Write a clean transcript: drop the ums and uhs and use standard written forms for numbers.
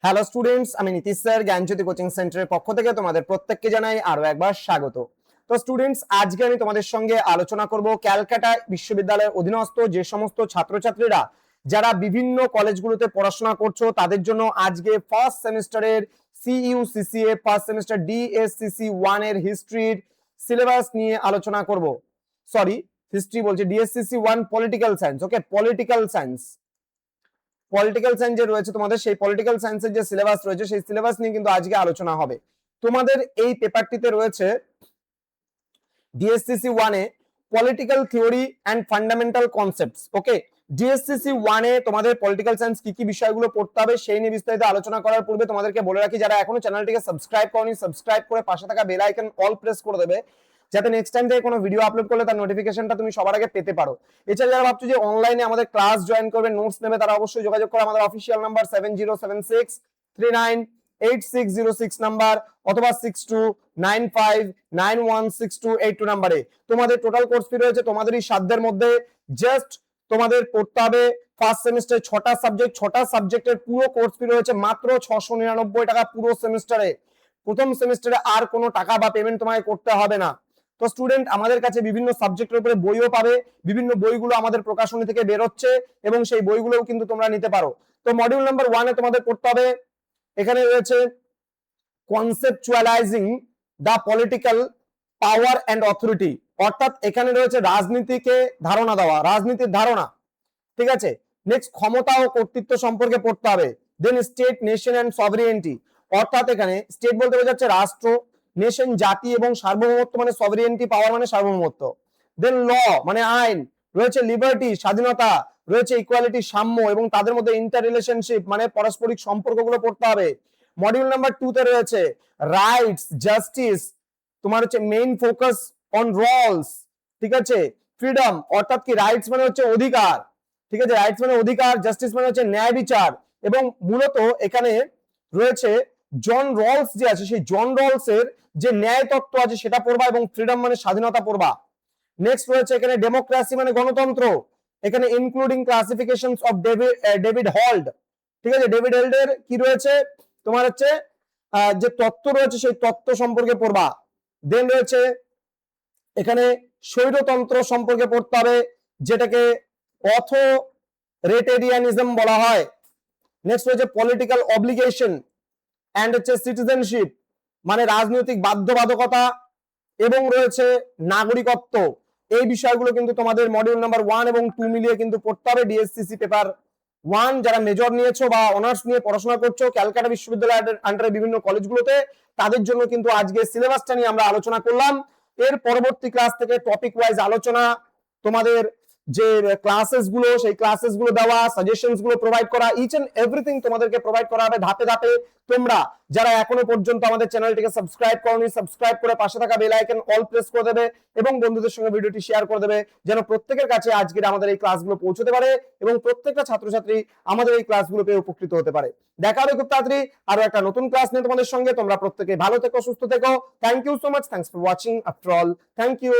Hello students, আমি Nitish sir জ্ঞানজ্যোতি coaching সেন্টারের পক্ষ থেকে তোমাদের প্রত্যেককে জানাই আরো একবার স্বাগত। তো স্টুডেন্টস, আজকে আমি তোমাদের সঙ্গে আলোচনা করব ক্যালকাটা বিশ্ববিদ্যালয়ের অধীনস্থ যে সমস্ত ছাত্রছাত্রীরা যারা বিভিন্ন কলেজগুলোতে পড়াশোনা করছো তাদের জন্য আজকে ফার্স্ট সেমিস্টারের CUCCA ফার্স্ট সেমিস্টার DSCC 1 এর হিস্ট্রির সিলেবাস নিয়ে আলোচনা করব। সরি, হিস্ট্রি বলছি, DSCC 1 পলিটিক্যাল সায়েন্স। ওকে, পলিটিক্যাল সায়েন্স যে রয়েছে তোমাদের, সেই পলিটিক্যাল সায়েন্সের যে সিলেবাস রয়েছে সেই সিলেবাস নিয়ে কিন্তু আজকে আলোচনা হবে। তোমাদের এই পেপারটিতে রয়েছে DSCC 1 এ political theory and fundamental concepts. Okay, DSCC 1 এ তোমাদের পলিটিক্যাল সায়েন্স কি কি বিষয়গুলো পড়তে হবে সেই নিয়ে বিস্তারিত আলোচনা করার পূর্বে তোমাদেরকে বলে রাখি, যারা এখনো চ্যানেলটিকে সাবস্ক্রাইব করনি, সাবস্ক্রাইব করে পাশে থাকা বেল আইকন অল প্রেস করে দেবে, যাতে নেক্সট টাইম থেকে কোনো ভিডিও আপলোড করলে তার নোটিফিকেশনটা তুমি সবার আগে পেতে পারো। এছাড়া যারা ভাবছো যে অনলাইনে আমাদের ক্লাস জয়েন করবে, নোটস নেবে, তারা অবশ্যই যোগাযোগ করো আমাদের অফিসিয়াল নাম্বার 7076398606 নাম্বার অথবা 6295916282 নাম্বারে। তোমাদের টোটাল কোর্স ফি রয়েছে তোমাদেরই সাধ্যের মধ্যে। জাস্ট তোমাদের পড়তে হবে ফার্স্ট সেমিস্টারে 6টা সাবজেক্ট, 6টা সাবজেক্টের পুরো কোর্স ফি রয়েছে মাত্র 699 টাকা পুরো সেমিস্টারে। প্রথম সেমিস্টারে আর কোনো টাকা বা পেমেন্ট তোমাকে করতে হবে না। তো স্টুডেন্ট, আমাদের কাছে বিভিন্ন সাবজেক্টের উপরে বইও পাবে, বিভিন্ন বইগুলো আমাদের প্রকাশনী থেকে বের হচ্ছে এবং সেই বইগুলোও কিন্তু তোমরা নিতে পারো। তো মডিউল নাম্বার 1 এ তোমাদের পড়তে হবে, এখানে রয়েছে কনসেপচুয়ালাইজিং দা পলিটিক্যাল পাওয়ার এন্ড অথরিটি, অর্থাৎ এখানে রয়েছে রাজনীতিকে ধারণা দেওয়া, রাজনীতির ধারণা। ঠিক আছে, নেক্সট ক্ষমতা ও কর্তৃত্ব সম্পর্কে পড়তে হবে। দেন স্টেট, নেশন এন্ড সভরিয়েন্টি, অর্থাৎ এখানে স্টেট বলতে বোঝাচ্ছে রাষ্ট্র, নেশন জাতি এবং সার্বভৌমত্ব মানে সভরিয়েন্টি পাওয়ার মানে সার্বভৌমত্ব। দেন ল মানে আইন, রয়েছে লিবার্টি স্বাধীনতা, রয়েছে ইকুয়ালিটি সাম্য এবং তাদের মধ্যে ইন্টার রিলেশনশিপ মানে পারস্পরিক সম্পর্কগুলো পড়তে হবে। মডিউল নাম্বার 2 তে রয়েছে রাইটস, জাস্টিস, তোমার হচ্ছে মেইন ফোকাস অন রুলস। ঠিক আছে, ফ্রিডম অর্থাৎ কি রাইটস মানে হচ্ছে অধিকার, ঠিক আছে, রাইটস মানে অধিকার, জাস্টিস মানে হচ্ছে ন্যায় বিচার, এবং মূলত এখানে রয়েছে জন রলস যে আছে সেই জন রলস এর যে ন্যায় তত্ত্ব আছে সেটা পড়বা এবং ফ্রিডম মানে স্বাধীনতা পড়বা। নেক্সট রয়েছে এখানে ডেমোক্রেসি মানে গণতন্ত্র, এখানে including classifications of David hold. ঠিক আছে, ডেভিড হল্ডের কি রয়েছে তোমার হচ্ছে যে তত্ত্ব রয়েছে সেই তত্ত্ব সম্পর্কে পড়বা। দেন রয়েছে এখানে স্বৈরতন্ত্র সম্পর্কে পড়তে হবে, যেটাকে অথরিটেরিয়ানিজম বলা হয়। নেক্সট রয়েছে পলিটিক্যাল অব্লিগেশন এন্ড হচ্ছে সিটিজেনশিপ মানে রাজনৈতিক বাধ্যবাধকতা, এবং রয়েছে নাগরিকত্ব। এই বিষয়গুলো কিন্তু তোমাদের মডিউল নাম্বার 1 এবং 2 মিলিয়ে কিন্তু পড়তে হবে। ডিএসসিসি পেপার 1 যারা মেজর নিয়েছো বা অনার্স নিয়ে পড়াশোনা করছো ক্যালকাটা বিশ্ববিদ্যালয়ের আন্ডারে বিভিন্ন কলেজগুলোতে, তাদের জন্য কিন্তু আজকে সিলেবাসটা নিয়ে আমরা আলোচনা করলাম। এর পরবর্তী ক্লাস থেকে টপিক ওয়াইজ আলোচনা, তোমাদের যে ক্লাসেস গুলো সেই ক্লাসেস গুলো দেওয়া, সাজেশনস গুলো প্রোভাইড করা, ইচ এন্ড এভরিথিং তোমাদেরকে প্রোভাইড করা হবে ধাপে ধাপে। তোমরা যারা এখনো পর্যন্ত আমাদের চ্যানেলটিকে সাবস্ক্রাইব করোনি, সাবস্ক্রাইব করে পাশে থাকা বেল আইকন অল প্রেস করে দেবে এবং বন্ধুদের সঙ্গে ভিডিওটি শেয়ার করে দেবে, যেন প্রত্যেকের কাছে আজকের আমাদের এই ক্লাসগুলো পৌঁছতে পারে এবং প্রত্যেকটা ছাত্রছাত্রী আমাদের এই ক্লাসগুলো পেয়ে উপকৃত হতে পারে। দেখা হবে খুব তাড়াতাড়ি আরো একটা নতুন ক্লাস নিয়ে তোমাদের সঙ্গে। তোমরা প্রত্যেকে ভালো থেকো, সুস্থ থেকো। Thank you so much, thanks for watching after all, thank you.